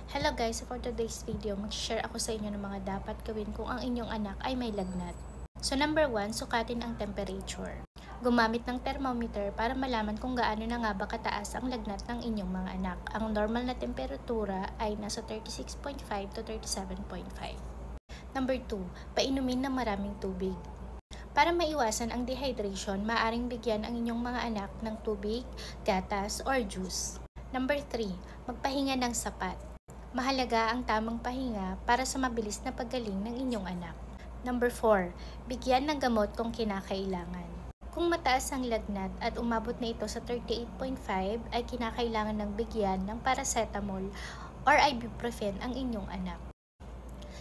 Hello guys, for today's video, mag-share ako sa inyo ng mga dapat gawin kung ang inyong anak ay may lagnat. So number 1, sukatin ang temperature. Gumamit ng thermometer para malaman kung gaano na nga ba kataas ang lagnat ng inyong mga anak. Ang normal na temperatura ay nasa 36.5 to 37.5. Number 2, painumin ng maraming tubig. Para maiwasan ang dehydration, maaaring bigyan ang inyong mga anak ng tubig, gatas, or juice. Number 3, magpahinga ng sapat. Mahalaga ang tamang pahinga para sa mabilis na paggaling ng inyong anak. Number 4, bigyan ng gamot kung kinakailangan. Kung mataas ang lagnat at umabot na ito sa 38.5, ay kinakailangan ng bigyan ng paracetamol or ibuprofen ang inyong anak.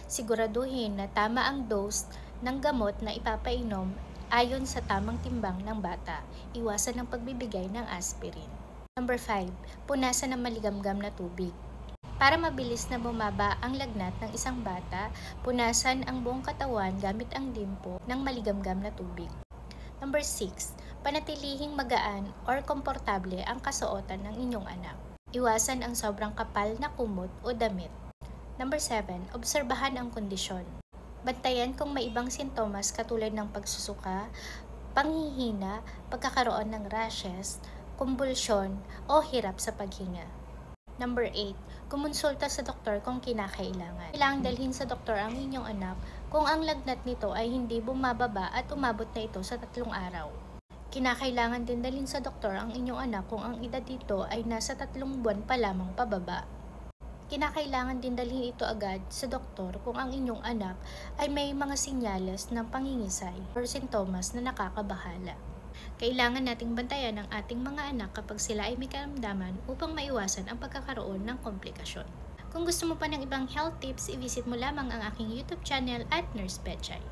Siguraduhin na tama ang dose ng gamot na ipapainom ayon sa tamang timbang ng bata. Iwasan ang pagbibigay ng aspirin. Number 5, punasan ng maligamgam na tubig. Para mabilis na bumaba ang lagnat ng isang bata, punasan ang buong katawan gamit ang dimpo ng maligamgam na tubig. Number 6, panatilihing magaan or komportable ang kasuotan ng inyong anak. Iwasan ang sobrang kapal na kumot o damit. Number 7, obserbahan ang kondisyon. Bantayan kung may ibang sintomas katulad ng pagsusuka, panghihina, pagkakaroon ng rashes, kumbulsyon o hirap sa paghinga. Number 8, kumonsulta sa doktor kung kinakailangan. Kailangang dalhin sa doktor ang inyong anak kung ang lagnat nito ay hindi bumababa at umabot na ito sa 3 araw. Kinakailangan din dalhin sa doktor ang inyong anak kung ang edad nito ay nasa 3 buwan pa lamang pababa. Kinakailangan din dalhin ito agad sa doktor kung ang inyong anak ay may mga sinyales ng pangingisay or sintomas na nakakabahala. Kailangan nating bantayan ang ating mga anak kapag sila ay may karamdaman upang maiwasan ang pagkakaroon ng komplikasyon. Kung gusto mo pa ng ibang health tips, i-visit mo lamang ang aking YouTube channel at Nurse Pechay.